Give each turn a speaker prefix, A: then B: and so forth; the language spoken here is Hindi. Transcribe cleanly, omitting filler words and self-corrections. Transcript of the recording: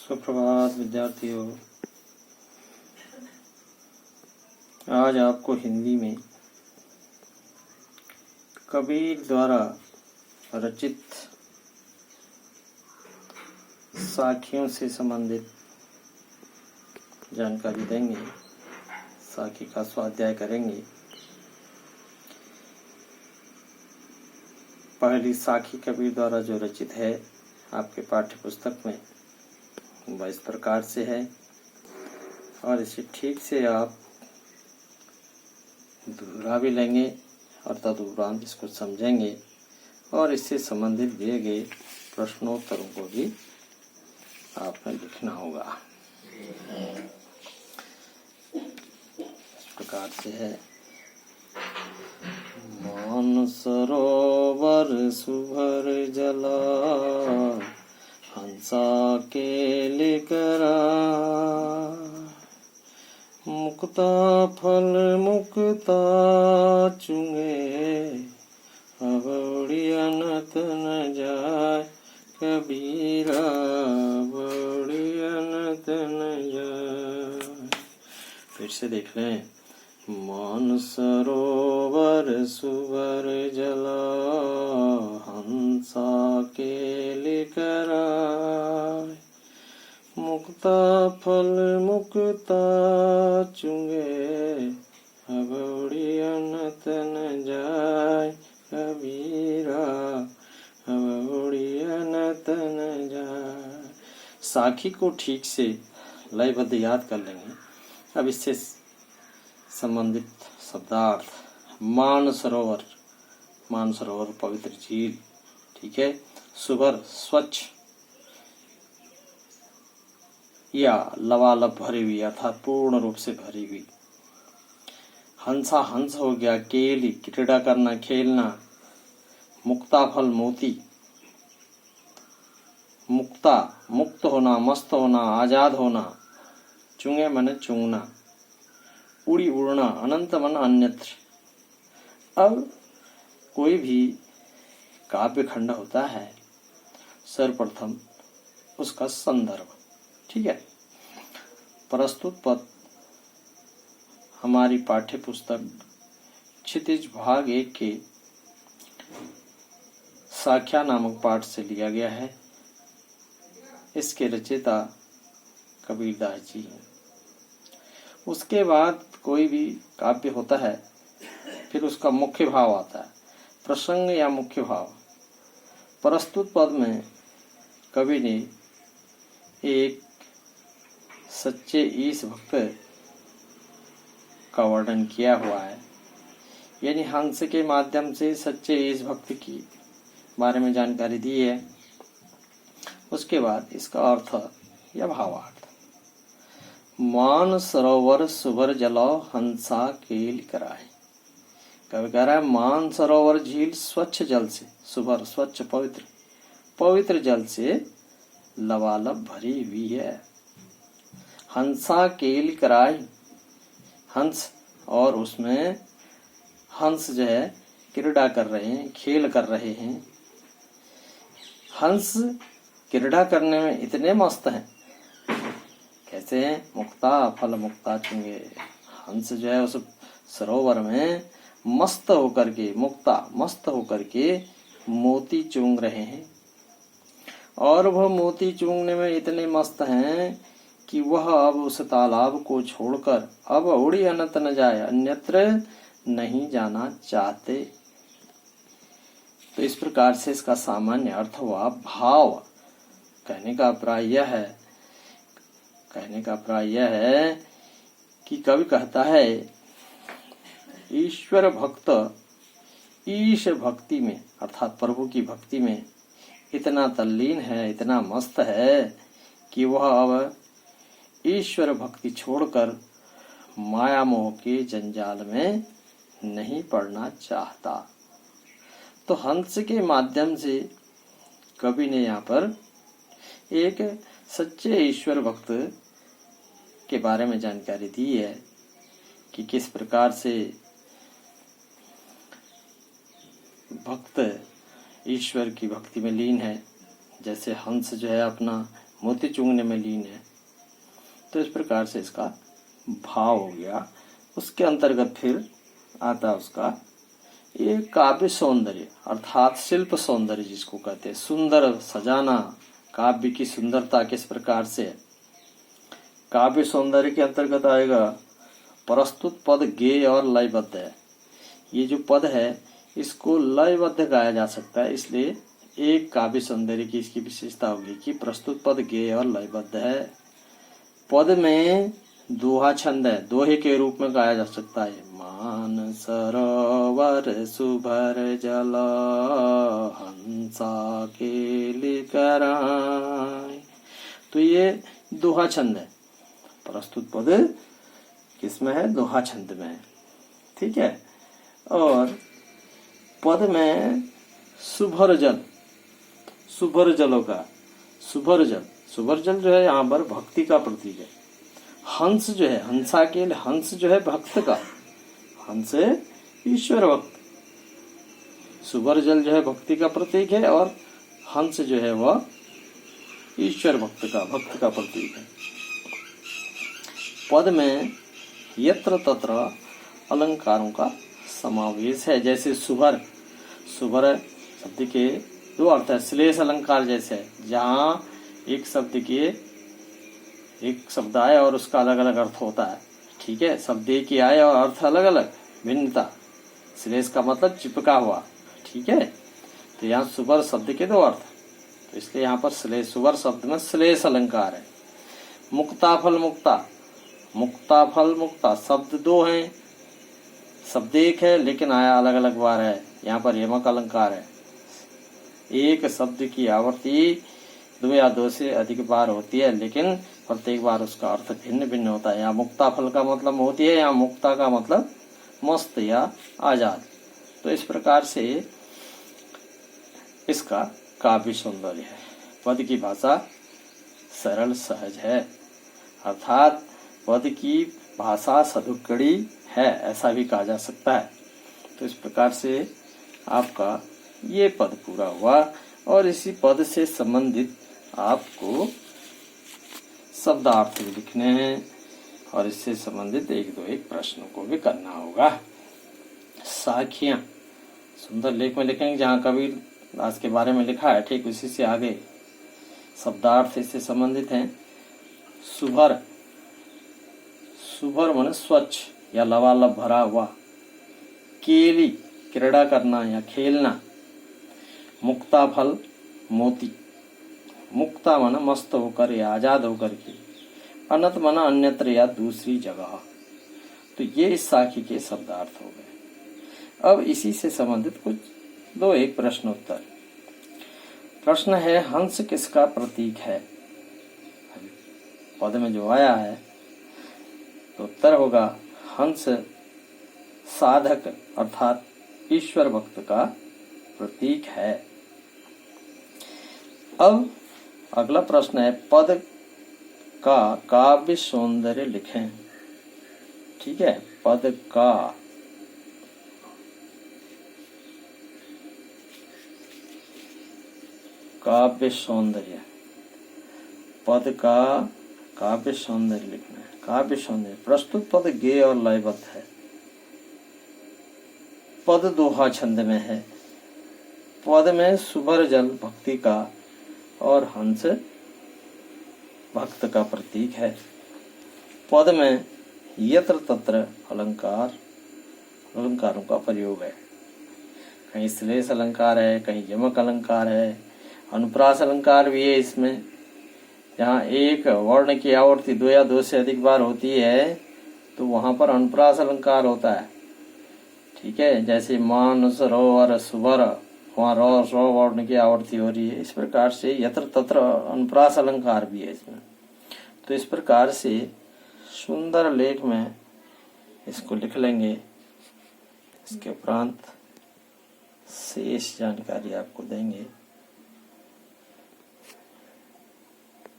A: सुप्रभात विद्यार्थियों। आज आपको हिंदी में कबीर द्वारा रचित साखियों से संबंधित जानकारी देंगे। साखी का स्वाध्याय करेंगे। पहली साखी कबीर द्वारा जो रचित है आपके पाठ्य पुस्तक में वह इस प्रकार से है और इसे ठीक से आप दोहरा भी लेंगे और तदुपरांत इसको समझेंगे और इससे संबंधित दिए गए प्रश्नोत्तरों को भी आपने लिखना होगा। इस प्रकार से है। मान सरोवर सुभर जला हंसा के लेकरा मुक्ता फल मुक्ता चुंगे अब उड़ियनत न जाय कबीरा उड़ियनत न जाय। फिर से देख लें। मान सरोवर सुवर जला हंसा के लेकरा मुक्ता फल मुक्ता चुंगे अब उड़ियनत न जाय कबीरा अब उड़ियनत न जाय। साखी को ठीक से लयबद्ध याद कर लेंगे। अब इससे संबंधित शब्दार्थ। मान सरोवर पवित्र झील, ठीक है। सुभर स्वच्छ या लबालब भरी हुई अर्थात पूर्ण रूप से भरी हुई। हंसा हंस हो गया, केली क्रीड़ा करना खेलना। मुक्ता फल मोती, मुक्ता मुक्त होना, मस्त होना, आजाद होना। चुंगे मन चुंगना, उड़ी उड़ना, अनंत मन अन्यत्र। अब कोई भी काव्य खंड होता है, सर्वप्रथम उसका संदर्भ, ठीक है। प्रस्तुत पद हमारी पाठ्य पुस्तक क्षितिज भाग 1 के साख्या नामक पाठ से लिया गया है। इसके रचयिता कबीरदास जी हैं। उसके बाद कोई भी काव्य होता है, फिर उसका मुख्य भाव आता है, प्रसंग या मुख्य भाव। प्रस्तुत पद में कवि ने एक सच्चे ईश भक्त का वर्णन किया हुआ है, यानी हंस के माध्यम से सच्चे ईश भक्त की बारे में जानकारी दी है। उसके बाद इसका अर्थ या भावार्थ। मान सरोवर सुभर जलो हंसा केल कराए। कवि कह रहा है मान सरोवर झील स्वच्छ जल से, सुभर स्वच्छ पवित्र जल से लबालब भरी हुई है। हंसा केल कराए, हंस और उसमें हंस जो है क्रीड़ा कर रहे हैं, खेल कर रहे हैं। हंस क्रीड़ा करने में इतने मस्त हैं। कैसे हैं? मुक्ता फल मुक्ता चुंगे। हंस जो है उस सरोवर में मस्त होकर के मोती चूंग रहे हैं और वह मोती चूंगने में इतने मस्त हैं कि वह अब उस तालाब को छोड़कर अब उड़ी अनंत न जाए, अन्यत्र नहीं जाना चाहते। तो इस प्रकार से इसका सामान्य अर्थ हुआ। भाव कहने का अभिप्राय यह है कि कवि कहता है ईश्वर भक्त ईश भक्ति में अर्थात प्रभु की भक्ति में इतना तल्लीन है, इतना मस्त है कि वह अब ईश्वर भक्ति छोड़कर माया मोह के जंजाल में नहीं पड़ना चाहता। तो हंस के माध्यम से कवि ने यहाँ पर एक सच्चे ईश्वर भक्त के बारे में जानकारी दी है कि किस प्रकार से भक्त ईश्वर की भक्ति में लीन है। जैसे हंस जो है अपना मोती चुंगने में लीन है। तो इस प्रकार से इसका भाव हो गया। उसके अंतर्गत फिर आता है उसका ये काव्य सौंदर्य अर्थात शिल्प सौंदर्य जिसको कहते हैं, सुंदर सजाना, काव्य की सुंदरता किस प्रकार से है। काव्य सौंदर्य के अंतर्गत आएगा प्रस्तुत पद गेय और लयबद्ध है। ये जो पद है इसको लयबद्ध गाया जा सकता है, इसलिए एक काव्य सौंदर्य की इसकी विशेषता होगी कि प्रस्तुत पद गेय और लयबद्ध है। पद में दोहा छंद है, दोहे के रूप में गाया जा सकता है। मान सरोवर सुभर जल हंसा के लिकराय, तो ये दोहा छंद है। प्रस्तुत पद किसमें है? दोहा छंद में है। ठीक है। और पद में सुभर जल, सुभर जलों का सुभर जल, सुभर जल जो है यहाँ पर भक्ति का प्रतीक है। हंस जो है, हंसा के लिए हंस जो है भक्त का, हंस ईश्वर भक्त। सुभर जल जो है भक्ति का प्रतीक है और हंस जो है वह ईश्वर भक्त का प्रतीक है। पद में यत्र तत्र अलंकारों का समावेश है। जैसे सुभर, सुभर शब्द के दो अर्थ है। श्लेष अलंकार जैसे जहाँ एक शब्द के एक शब्द आए और उसका अलग अलग अर्थ होता है। ठीक है, शब्द एक ही आए और अर्थ अलग अलग, भिन्नता। श्लेष का मतलब चिपका हुआ। ठीक है, तो यहाँ सुभर शब्द के दो अर्थ, तो इसलिए यहाँ पर श्लेष, सुभर शब्द में श्लेष अलंकार है। मुक्ता फल मुक्ता, मुक्ता फल मुक्ता शब्द दो हैं, शब्द एक है लेकिन आया अलग अलग बार है। यहाँ पर यमक अलंकार है। एक शब्द की आवृत्ति दो या दो से अधिक बार होती है लेकिन प्रत्येक बार उसका अर्थ भिन्न भिन्न होता है। यहाँ मुक्ता फल का मतलब होती है, यहाँ मुक्ता का मतलब मस्त या आजाद। तो इस प्रकार से इसका काव्य सौंदर्य है। पद की भाषा सरल सहज है, अर्थात पद की भाषा सधुक्कड़ी है, ऐसा भी कहा जा सकता है। तो इस प्रकार से आपका ये पद पूरा हुआ और इसी पद से संबंधित आपको शब्दार्थ भी लिखने हैं और इससे संबंधित एक प्रश्नों को भी करना होगा। साखियां सुंदर लेख में लिखेंगे, जहाँ कबीर दास के बारे में लिखा है ठीक उसी से आगे शब्दार्थ इससे संबंधित हैं। सुभर, सुभर माने स्वच्छ या लबालब भरा हुआ। केली क्रीड़ा करना या खेलना। मुक्ता फल मोती, मुक्ता माना मस्त होकर या आजाद होकर के। अनत माना अन्यत्र या दूसरी जगह। तो ये इस साखी के शब्दार्थ हो गए। अब इसी से संबंधित कुछ दो एक प्रश्नोत्तर। प्रश्न है हंस किसका प्रतीक है? पद में जो आया है तो उत्तर होगा हंस साधक अर्थात ईश्वर भक्त का प्रतीक है। अब अगला प्रश्न है पद का काव्य सौंदर्य लिखें। ठीक है, पद का काव्य सौंदर्य, पद का काव्य सौंदर्य लिखना है। काव्य सौंदर्य प्रस्तुत पद गेय और लयबद्ध है। पद दोहा छंद में है। पद में सुभर जल भक्ति का और हंस भक्त का प्रतीक है। पद में यत्र तत्र अलंकारों का प्रयोग है। कहीं श्लेष अलंकार है, कहीं यमक अलंकार है, अनुप्रास अलंकार भी है इसमें। जहाँ एक वर्ण की आवृत्ति दो या दो से अधिक बार होती है तो वहां पर अनुप्रास अलंकार होता है। ठीक है, जैसे मान सरोवर सुभर, वहाँ रो सो वर्ण की आवृत्ति हो रही है। इस प्रकार से यत्र तत्र अनुप्रास अलंकार भी है इसमें। तो इस प्रकार से सुंदर लेख में इसको लिख लेंगे। इसके उपरांत शेष जानकारी आपको देंगे।